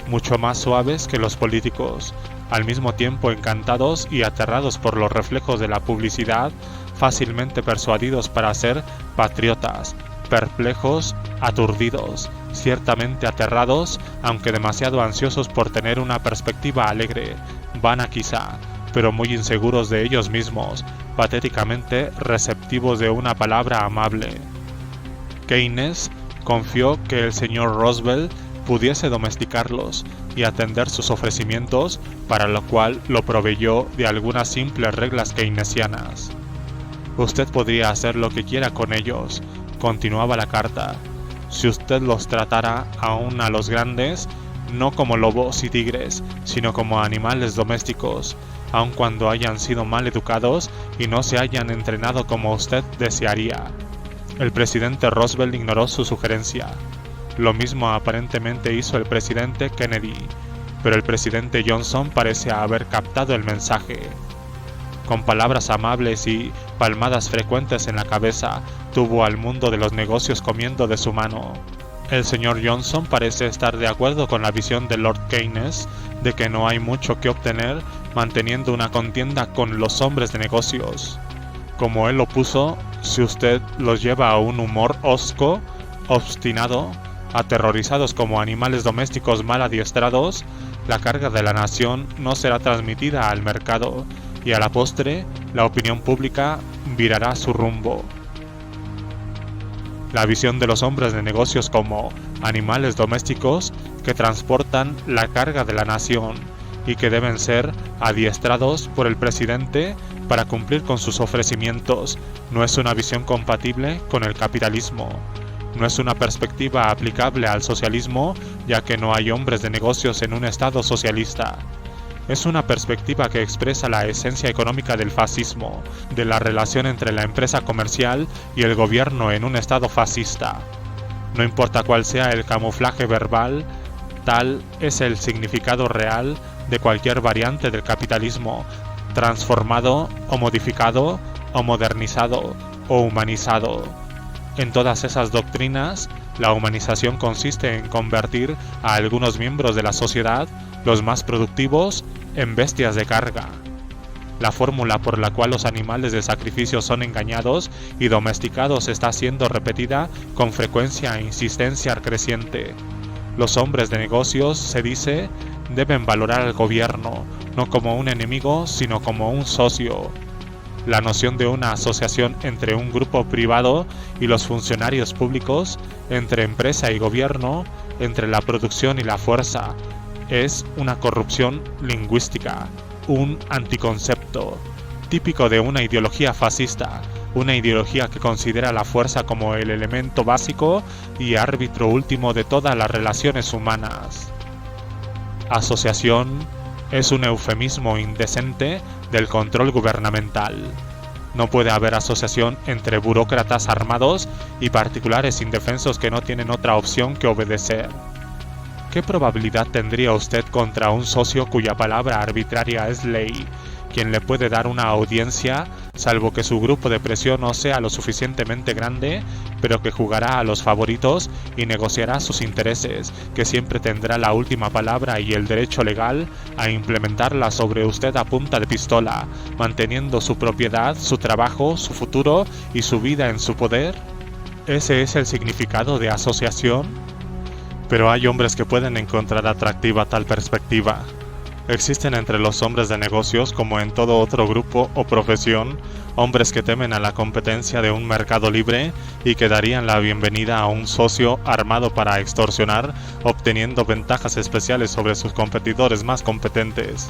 mucho más suaves que los políticos, al mismo tiempo encantados y aterrados por los reflejos de la publicidad, fácilmente persuadidos para ser patriotas, perplejos, aturdidos, ciertamente aterrados, aunque demasiado ansiosos por tener una perspectiva alegre, vana quizá, pero muy inseguros de ellos mismos, patéticamente receptivos de una palabra amable. Keynes confió que el señor Roosevelt pudiese domesticarlos y atender sus ofrecimientos, para lo cual lo proveyó de algunas simples reglas keynesianas. Usted podría hacer lo que quiera con ellos, continuaba la carta, si usted los tratara aún a los grandes, no como lobos y tigres, sino como animales domésticos, aun cuando hayan sido mal educados y no se hayan entrenado como usted desearía. El presidente Roosevelt ignoró su sugerencia. Lo mismo aparentemente hizo el presidente Kennedy, pero el presidente Johnson parece haber captado el mensaje. Con palabras amables y palmadas frecuentes en la cabeza, tuvo al mundo de los negocios comiendo de su mano. El señor Johnson parece estar de acuerdo con la visión de Lord Keynes de que no hay mucho que obtener manteniendo una contienda con los hombres de negocios. Como él lo puso, si usted los lleva a un humor hosco, obstinado, aterrorizados como animales domésticos mal adiestrados, la carga de la nación no será transmitida al mercado, y a la postre, la opinión pública virará su rumbo. La visión de los hombres de negocios como animales domésticos que transportan la carga de la nación y que deben ser adiestrados por el presidente para cumplir con sus ofrecimientos no es una visión compatible con el capitalismo. No es una perspectiva aplicable al socialismo, ya que no hay hombres de negocios en un estado socialista. Es una perspectiva que expresa la esencia económica del fascismo, de la relación entre la empresa comercial y el gobierno en un estado fascista. No importa cuál sea el camuflaje verbal, tal es el significado real de cualquier variante del capitalismo, transformado o modificado o modernizado o humanizado. En todas esas doctrinas, la humanización consiste en convertir a algunos miembros de la sociedad, los más productivos, en bestias de carga. La fórmula por la cual los animales de sacrificio son engañados y domesticados está siendo repetida con frecuencia e insistencia creciente. Los hombres de negocios, se dice, deben valorar al gobierno, no como un enemigo, sino como un socio. La noción de una asociación entre un grupo privado y los funcionarios públicos, entre empresa y gobierno, entre la producción y la fuerza, es una corrupción lingüística, un anticoncepto, típico de una ideología fascista, una ideología que considera la fuerza como el elemento básico y árbitro último de todas las relaciones humanas. Asociación es un eufemismo indecente del control gubernamental. No puede haber asociación entre burócratas armados y particulares indefensos que no tienen otra opción que obedecer. ¿Qué probabilidad tendría usted contra un socio cuya palabra arbitraria es ley quien le puede dar una audiencia, salvo que su grupo de presión no sea lo suficientemente grande, pero que jugará a los favoritos y negociará sus intereses, que siempre tendrá la última palabra y el derecho legal a implementarla sobre usted a punta de pistola, manteniendo su propiedad, su trabajo, su futuro y su vida en su poder? ¿Ese es el significado de asociación? Pero hay hombres que pueden encontrar atractiva tal perspectiva. Existen entre los hombres de negocios, como en todo otro grupo o profesión, hombres que temen a la competencia de un mercado libre y que darían la bienvenida a un socio armado para extorsionar, obteniendo ventajas especiales sobre sus competidores más competentes.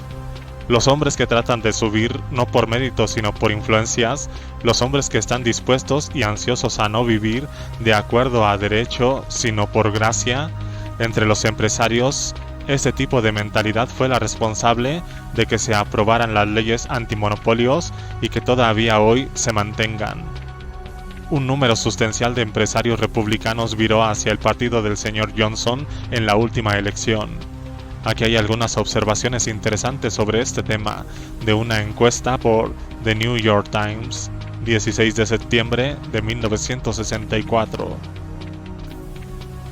Los hombres que tratan de subir no por mérito sino por influencias, los hombres que están dispuestos y ansiosos a no vivir de acuerdo a derecho sino por gracia. Entre los empresarios, este tipo de mentalidad fue la responsable de que se aprobaran las leyes antimonopolios y que todavía hoy se mantengan. Un número sustancial de empresarios republicanos viró hacia el partido del señor Johnson en la última elección. Aquí hay algunas observaciones interesantes sobre este tema de una encuesta por The New York Times, 16 de septiembre de 1964.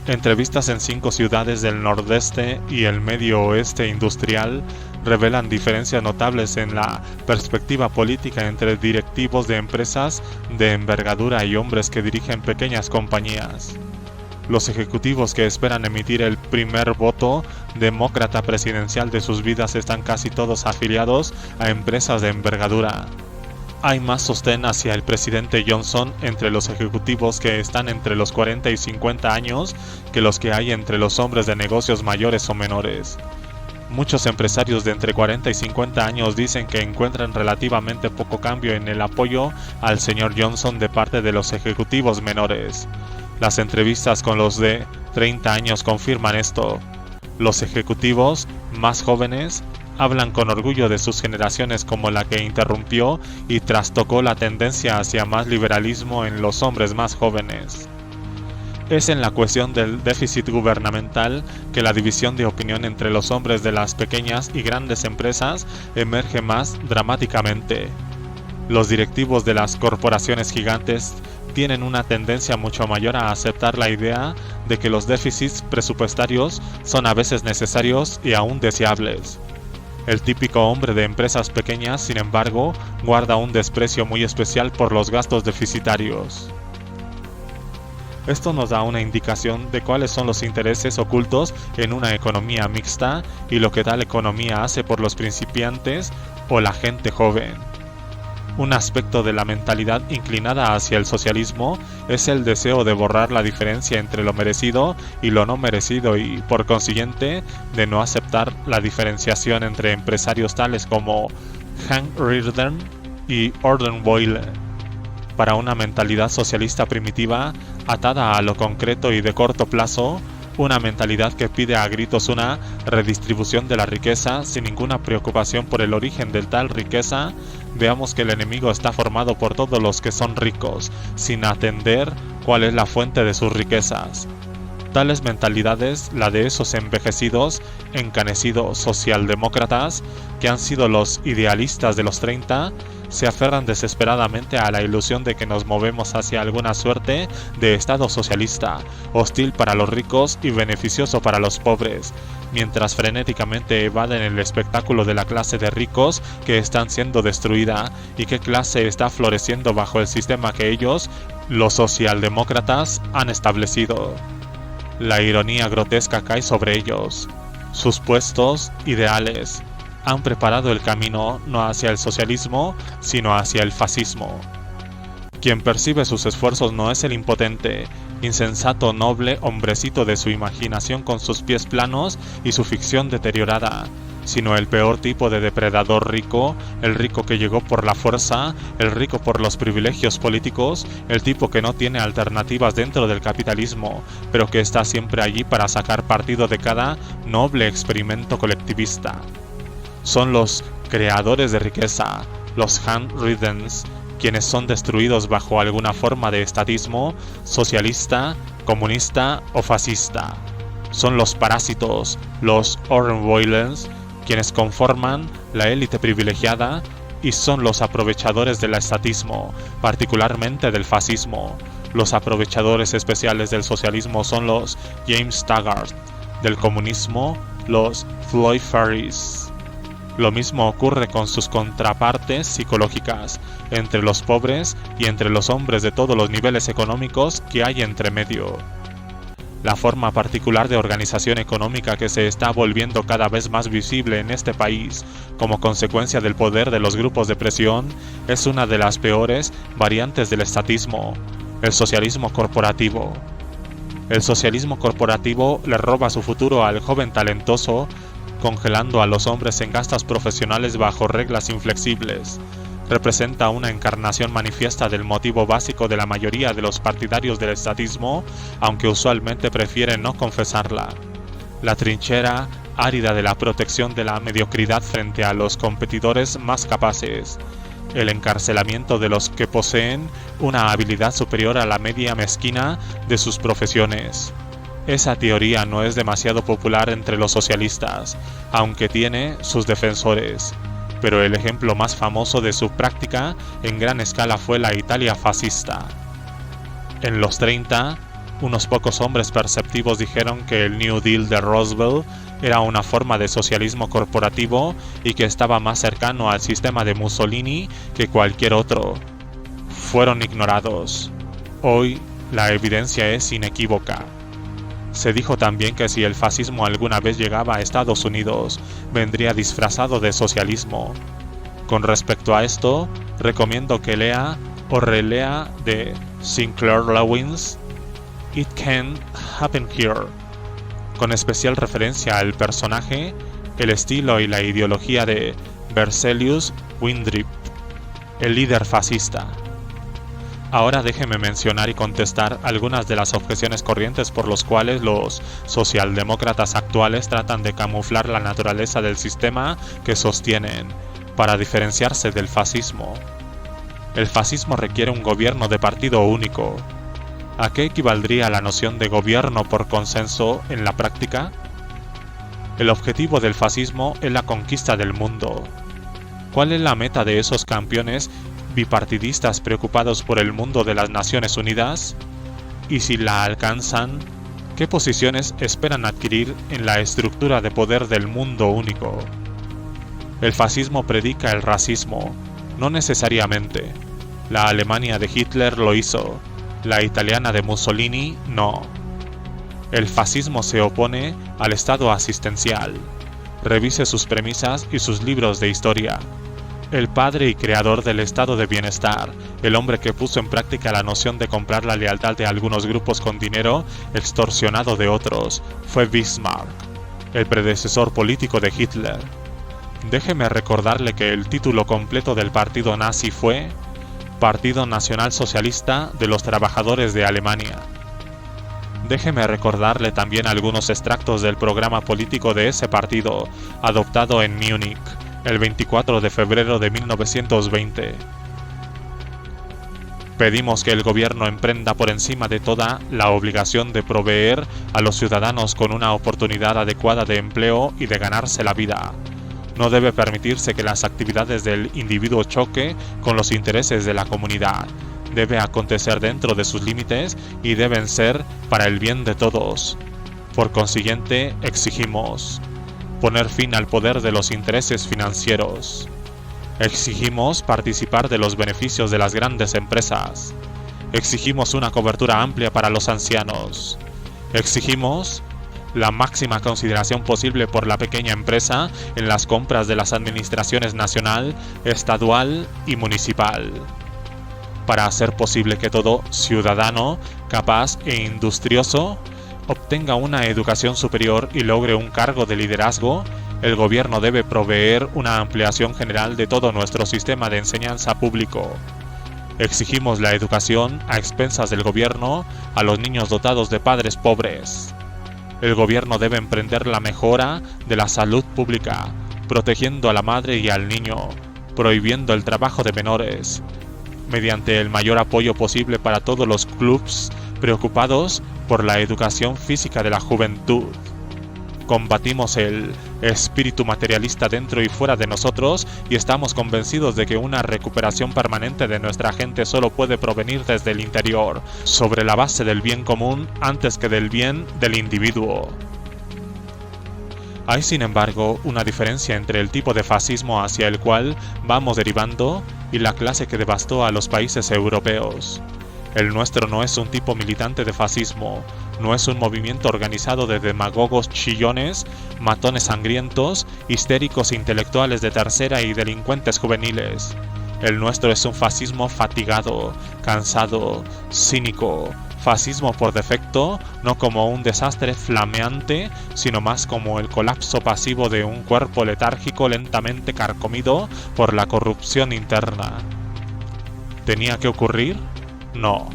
Entrevistas en 5 ciudades del nordeste y el medio oeste industrial revelan diferencias notables en la perspectiva política entre directivos de empresas de envergadura y hombres que dirigen pequeñas compañías. Los ejecutivos que esperan emitir el primer voto demócrata presidencial de sus vidas están casi todos afiliados a empresas de envergadura. Hay más sostén hacia el presidente Johnson entre los ejecutivos que están entre los 40 y 50 años que los que hay entre los hombres de negocios mayores o menores. Muchos empresarios de entre 40 y 50 años dicen que encuentran relativamente poco cambio en el apoyo al señor Johnson de parte de los ejecutivos menores. Las entrevistas con los de 30 años confirman esto. Los ejecutivos más jóvenes hablan con orgullo de sus generaciones como la que interrumpió y trastocó la tendencia hacia más liberalismo en los hombres más jóvenes. Es en la cuestión del déficit gubernamental que la división de opinión entre los hombres de las pequeñas y grandes empresas emerge más dramáticamente. Los directivos de las corporaciones gigantes tienen una tendencia mucho mayor a aceptar la idea de que los déficits presupuestarios son a veces necesarios y aún deseables. El típico hombre de empresas pequeñas, sin embargo, guarda un desprecio muy especial por los gastos deficitarios. Esto nos da una indicación de cuáles son los intereses ocultos en una economía mixta y lo que tal economía hace por los principiantes o la gente joven. Un aspecto de la mentalidad inclinada hacia el socialismo es el deseo de borrar la diferencia entre lo merecido y lo no merecido y, por consiguiente, de no aceptar la diferenciación entre empresarios tales como Hank Rearden y Gordon Boyle. Para una mentalidad socialista primitiva, atada a lo concreto y de corto plazo, una mentalidad que pide a gritos una redistribución de la riqueza sin ninguna preocupación por el origen de tal riqueza, veamos que el enemigo está formado por todos los que son ricos, sin atender cuál es la fuente de sus riquezas. Tales mentalidades, la de esos envejecidos, encanecidos socialdemócratas, que han sido los idealistas de los 30, se aferran desesperadamente a la ilusión de que nos movemos hacia alguna suerte de estado socialista, hostil para los ricos y beneficioso para los pobres, mientras frenéticamente evaden el espectáculo de la clase de ricos que están siendo destruida y qué clase está floreciendo bajo el sistema que ellos, los socialdemócratas, han establecido. La ironía grotesca cae sobre ellos. Sus puestos, ideales, han preparado el camino no hacia el socialismo, sino hacia el fascismo. Quien percibe sus esfuerzos no es el impotente, insensato, noble hombrecito de su imaginación con sus pies planos y su ficción deteriorada, sino el peor tipo de depredador rico, el rico que llegó por la fuerza, el rico por los privilegios políticos, el tipo que no tiene alternativas dentro del capitalismo, pero que está siempre allí para sacar partido de cada noble experimento colectivista. Son los creadores de riqueza, los handmaidens, quienes son destruidos bajo alguna forma de estatismo, socialista, comunista o fascista. Son los parásitos, los Orwellians, quienes conforman la élite privilegiada y son los aprovechadores del estatismo, particularmente del fascismo. Los aprovechadores especiales del socialismo son los James Taggart, del comunismo, los Floyd Ferris. Lo mismo ocurre con sus contrapartes psicológicas, entre los pobres y entre los hombres de todos los niveles económicos que hay entre medio. La forma particular de organización económica que se está volviendo cada vez más visible en este país como consecuencia del poder de los grupos de presión es una de las peores variantes del estatismo, el socialismo corporativo. El socialismo corporativo le roba su futuro al joven talentoso, congelando a los hombres en gastos profesionales bajo reglas inflexibles. Representa una encarnación manifiesta del motivo básico de la mayoría de los partidarios del estatismo, aunque usualmente prefieren no confesarla. La trinchera árida de la protección de la mediocridad frente a los competidores más capaces. El encarcelamiento de los que poseen una habilidad superior a la media mezquina de sus profesiones. Esa teoría no es demasiado popular entre los socialistas, aunque tiene sus defensores, pero el ejemplo más famoso de su práctica en gran escala fue la Italia fascista. En los 30, unos pocos hombres perceptivos dijeron que el New Deal de Roosevelt era una forma de socialismo corporativo y que estaba más cercano al sistema de Mussolini que cualquier otro. Fueron ignorados. Hoy, la evidencia es inequívoca. Se dijo también que si el fascismo alguna vez llegaba a Estados Unidos, vendría disfrazado de socialismo. Con respecto a esto, recomiendo que lea o relea de Sinclair Lewis, It Can Happen Here, con especial referencia al personaje, el estilo y la ideología de Berzelius Windrip, el líder fascista. Ahora déjeme mencionar y contestar algunas de las objeciones corrientes por los cuales los socialdemócratas actuales tratan de camuflar la naturaleza del sistema que sostienen, para diferenciarse del fascismo. El fascismo requiere un gobierno de partido único. ¿A qué equivaldría la noción de gobierno por consenso en la práctica? El objetivo del fascismo es la conquista del mundo. ¿Cuál es la meta de esos campeones bipartidistas preocupados por el mundo de las Naciones Unidas? Y si la alcanzan, ¿qué posiciones esperan adquirir en la estructura de poder del mundo único? El fascismo predica el racismo, no necesariamente. La Alemania de Hitler lo hizo, la italiana de Mussolini no. El fascismo se opone al Estado asistencial. Revise sus premisas y sus libros de historia. El padre y creador del estado de bienestar, el hombre que puso en práctica la noción de comprar la lealtad de algunos grupos con dinero extorsionado de otros, fue Bismarck, el predecesor político de Hitler. Déjeme recordarle que el título completo del partido nazi fue Partido Nacional Socialista de los Trabajadores de Alemania. Déjeme recordarle también algunos extractos del programa político de ese partido, adoptado en Múnich, el 24 de febrero de 1920. Pedimos que el gobierno emprenda por encima de toda la obligación de proveer a los ciudadanos con una oportunidad adecuada de empleo y de ganarse la vida. No debe permitirse que las actividades del individuo choque con los intereses de la comunidad. Debe acontecer dentro de sus límites y deben ser para el bien de todos. Por consiguiente, exigimos poner fin al poder de los intereses financieros. Exigimos participar de los beneficios de las grandes empresas. Exigimos una cobertura amplia para los ancianos. Exigimos la máxima consideración posible por la pequeña empresa en las compras de las administraciones nacional, estadual y municipal, para hacer posible que todo ciudadano capaz e industrioso obtenga una educación superior y logre un cargo de liderazgo. El gobierno debe proveer una ampliación general de todo nuestro sistema de enseñanza público. Exigimos la educación a expensas del gobierno a los niños dotados de padres pobres. El gobierno debe emprender la mejora de la salud pública, protegiendo a la madre y al niño, prohibiendo el trabajo de menores, mediante el mayor apoyo posible para todos los clubs preocupados por la educación física de la juventud. Combatimos el espíritu materialista dentro y fuera de nosotros y estamos convencidos de que una recuperación permanente de nuestra gente solo puede provenir desde el interior, sobre la base del bien común antes que del bien del individuo. Hay, sin embargo, una diferencia entre el tipo de fascismo hacia el cual vamos derivando y la clase que devastó a los países europeos. El nuestro no es un tipo militante de fascismo, no es un movimiento organizado de demagogos chillones, matones sangrientos, histéricos intelectuales de tercera y delincuentes juveniles. El nuestro es un fascismo fatigado, cansado, cínico, fascismo por defecto, no como un desastre flameante, sino más como el colapso pasivo de un cuerpo letárgico lentamente carcomido por la corrupción interna. ¿Tenía que ocurrir? No.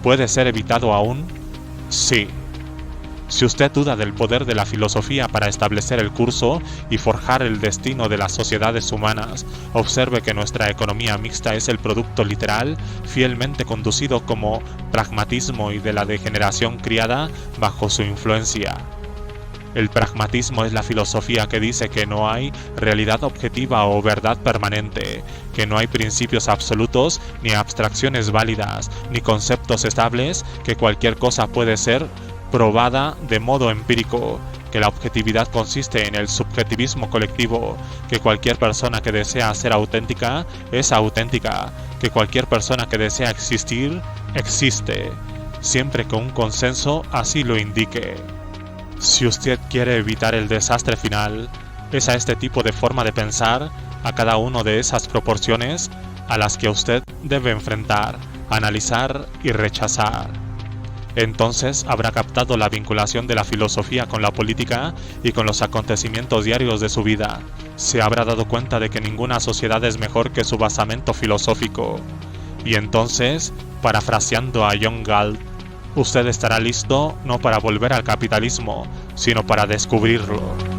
¿Puede ser evitado aún? Sí. Si usted duda del poder de la filosofía para establecer el curso y forjar el destino de las sociedades humanas, observe que nuestra economía mixta es el producto literal, fielmente conducido como pragmatismo y de la degeneración criada bajo su influencia. El pragmatismo es la filosofía que dice que no hay realidad objetiva o verdad permanente, que no hay principios absolutos, ni abstracciones válidas, ni conceptos estables, que cualquier cosa puede ser probada de modo empírico, que la objetividad consiste en el subjetivismo colectivo, que cualquier persona que desea ser auténtica es auténtica, que cualquier persona que desea existir, existe, siempre que un consenso así lo indique. Si usted quiere evitar el desastre final, es a este tipo de forma de pensar, a cada una de esas proporciones, a las que usted debe enfrentar, analizar y rechazar. Entonces habrá captado la vinculación de la filosofía con la política y con los acontecimientos diarios de su vida. Se habrá dado cuenta de que ninguna sociedad es mejor que su basamento filosófico. Y entonces, parafraseando a John Galt, usted estará listo no para volver al capitalismo, sino para descubrirlo.